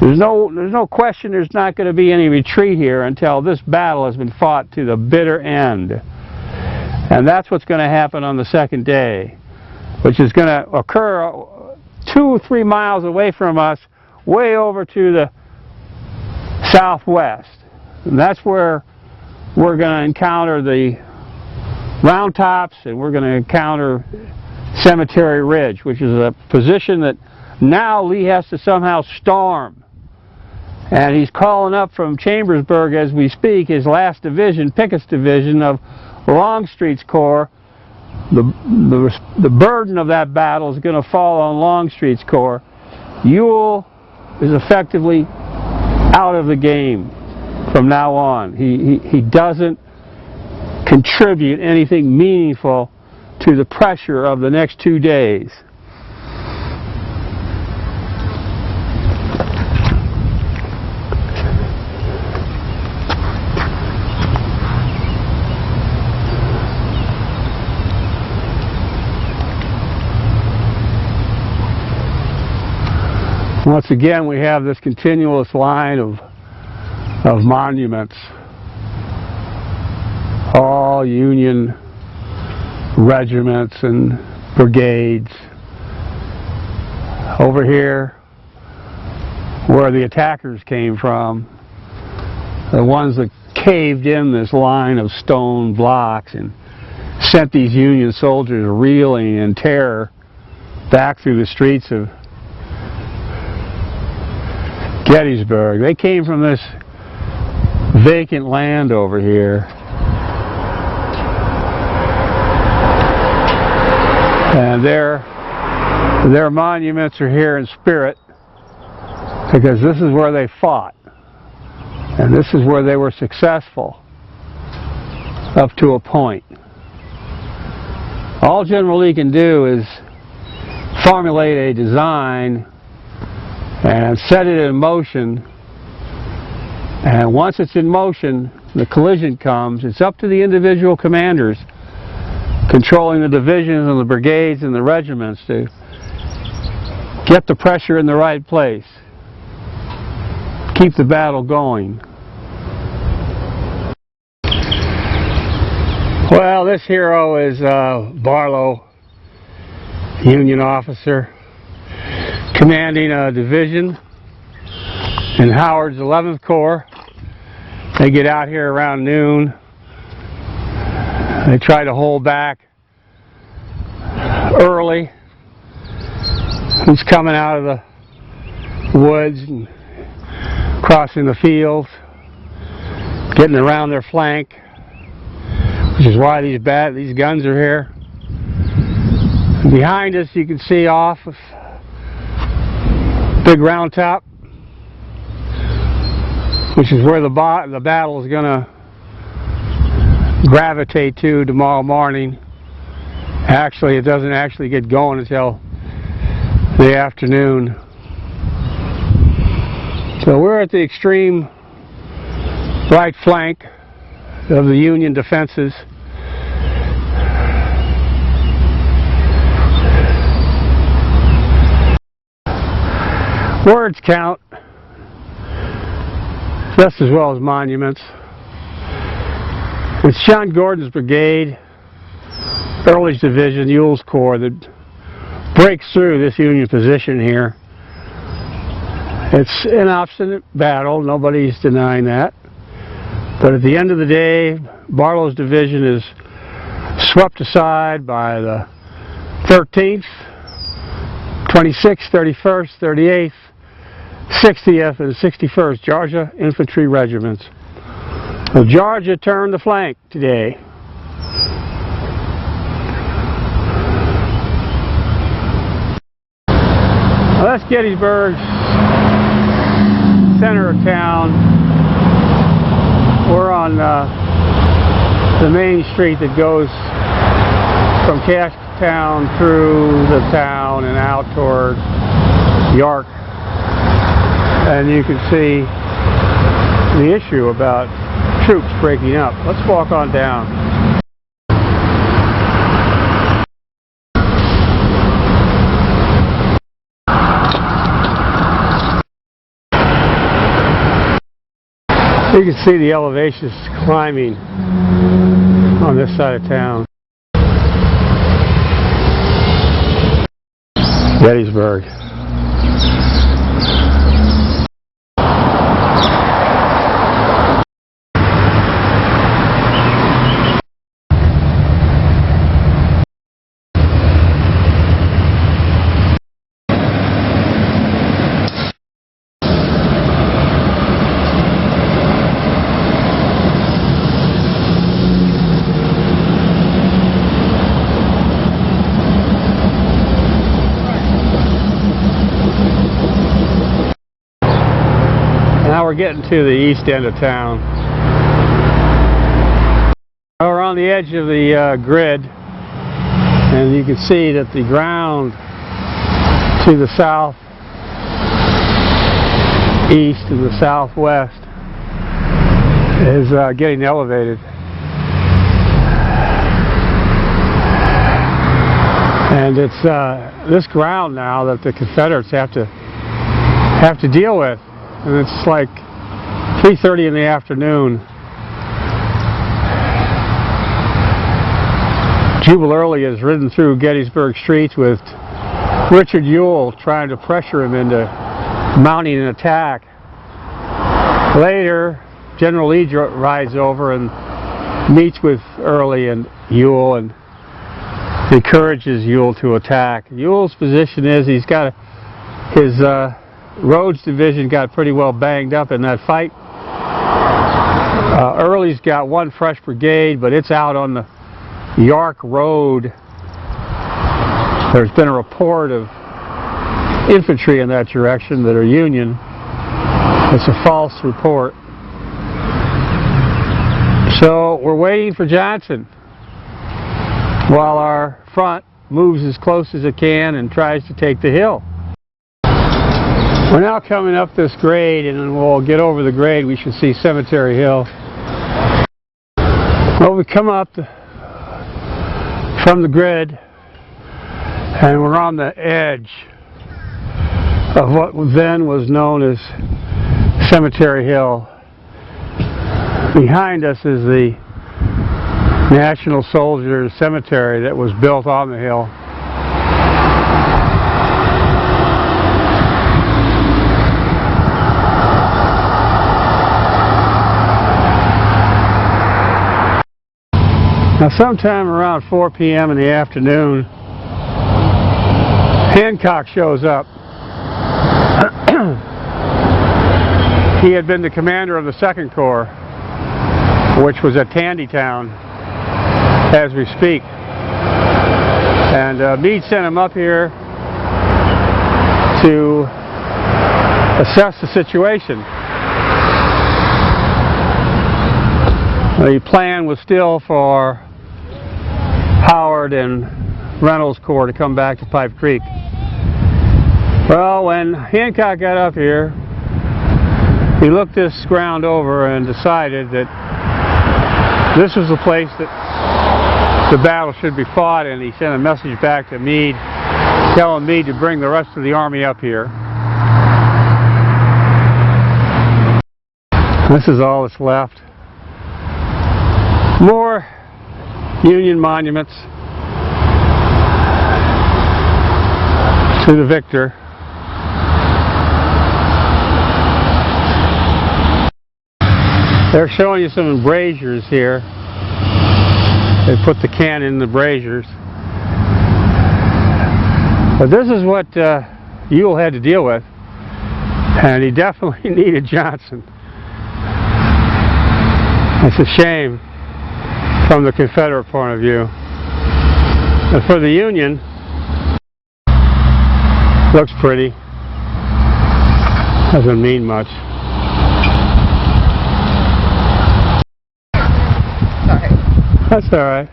there's no question there's not going to be any retreat here until this battle has been fought to the bitter end. And that's what's going to happen on the second day, which is going to occur 2 or 3 miles away from us, way over to the southwest. And that's where we're going to encounter the Round Tops, and we're going to encounter Cemetery Ridge, which is a position that now Lee has to somehow storm. And he's calling up from Chambersburg as we speak his last division, Pickett's division of Longstreet's Corps. The burden of that battle is going to fall on Longstreet's Corps. Ewell is effectively out of the game from now on. He doesn't contribute anything meaningful to the pressure of the next 2 days. Once again, we have this continuous line of monuments, all Union regiments and brigades. Over here, where the attackers came from, the ones that caved in this line of stone blocks and sent these Union soldiers reeling in terror back through the streets of Gettysburg. They came from this vacant land over here. And their monuments are here in spirit because this is where they fought. And this is where they were successful up to a point. All General Lee can do is formulate a design and set it in motion, and once it's in motion, the collision comes. It's up to the individual commanders controlling the divisions and the brigades and the regiments to get the pressure in the right place, keep the battle going. Well, this hero is Barlow, Union officer, commanding a division in Howard's 11th Corps. They get out here around noon. They try to hold back early. He's coming out of the woods and crossing the fields, getting around their flank, which is why these guns are here. And behind us you can see off Big Round Top, which is where the battle is going to gravitate to tomorrow morning. Actually, it doesn't actually get going until the afternoon. So we're at the extreme right flank of the Union defenses. Words count just as well as monuments. It's John Gordon's brigade, Early's division, Ewell's Corps, that breaks through this Union position here. It's an obstinate battle, nobody's denying that. But at the end of the day, Barlow's division is swept aside by the 13th, 26th, 31st, 38th, 60th, and 61st Georgia Infantry Regiments. So Georgia turned the flank today. Well, that's Gettysburg, center of town. We're on the main street that goes from Cashtown through the town and out toward York. And you can see the issue about troops breaking up. Let's walk on down. You can see the elevations climbing on this side of town. Gettysburg. Now we're getting to the east end of town. We're on the edge of the grid, and you can see that the ground to the south, east, and the southwest is getting elevated. And it's this ground now that the Confederates have to deal with. And it's like 3:30 in the afternoon. Jubal Early has ridden through Gettysburg streets with Richard Ewell trying to pressure him into mounting an attack. Later, General Lee rides over and meets with Early and Ewell and encourages Ewell to attack. Ewell's position is he's got his Rhodes division got pretty well banged up in that fight. Early's got one fresh brigade, but it's out on the York Road. There's been a report of infantry in that direction that are Union. It's a false report. So we're waiting for Johnson while our front moves as close as it can and tries to take the hill. We're now coming up this grade, and then we'll get over the grade. We should see Cemetery Hill. Well, we come up from the grid, and we're on the edge of what then was known as Cemetery Hill. Behind us is the National Soldiers Cemetery that was built on the hill. Now, sometime around 4 p.m. in the afternoon, Hancock shows up. He had been the commander of the 2nd Corps, which was at Tandytown as we speak. And Meade sent him up here to assess the situation. The plan was still for Howard and Reynolds Corps to come back to Pipe Creek. Well, when Hancock got up here, he looked this ground over and decided that this was the place that the battle should be fought, and he sent a message back to Meade telling Meade to bring the rest of the army up here. This is all that's left. More Union monuments to the victor. They're showing you some braziers here. They put the can in the braziers. But this is what Ewell had to deal with, and he definitely needed Johnson. It's a shame from the Confederate point of view. And for the Union, looks pretty. Doesn't mean much. Sorry. That's all right.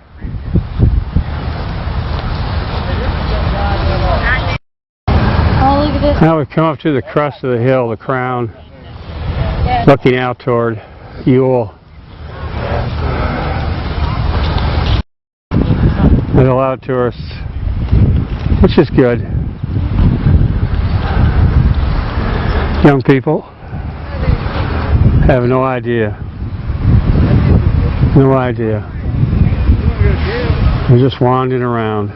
Oh, look at this. Now we've come up to the crest of the hill, the crown, looking out toward Ewell. There's a lot of tourists, which is good. Young people have no idea. No idea. They're just wandering around.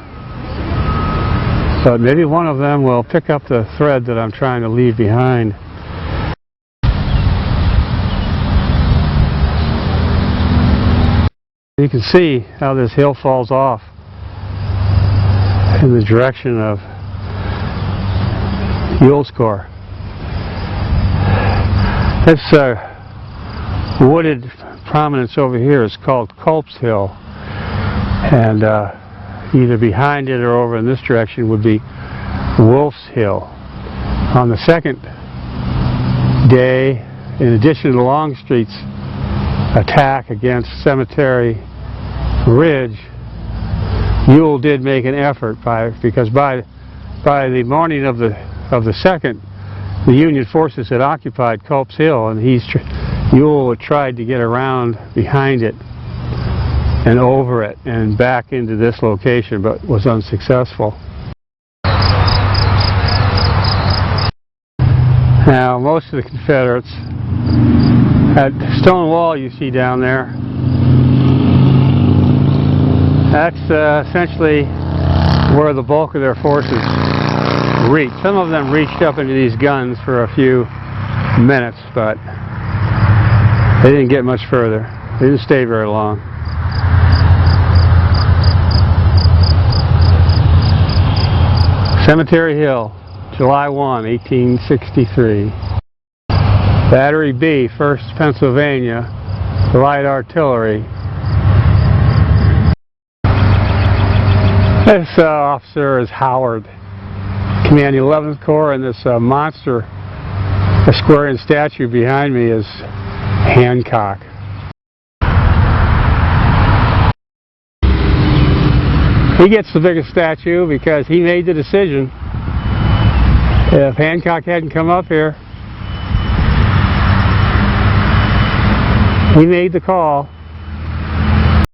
But maybe one of them will pick up the thread that I'm trying to leave behind. You can see how this hill falls off in the direction of Ewell's Corps. This wooded prominence over here is called Culp's Hill, and either behind it or over in this direction would be Wolf's Hill. On the second day, in addition to Longstreet's attack against Cemetery Ridge, Ewell did make an effort because by the morning of the second, the Union forces had occupied Culp's Hill, and Ewell had tried to get around behind it and over it and back into this location, but was unsuccessful. Now, most of the Confederates, that stone wall you see down there, that's essentially where the bulk of their forces reached. Some of them reached up into these guns for a few minutes, but they didn't get much further. They didn't stay very long. Cemetery Hill, July 1, 1863. Battery B, 1st Pennsylvania, Light Artillery. This officer is Howard, commanding 11th Corps, and this monster Asquarian statue behind me is Hancock. He gets the biggest statue because he made the decision. If Hancock hadn't come up here, he made the call.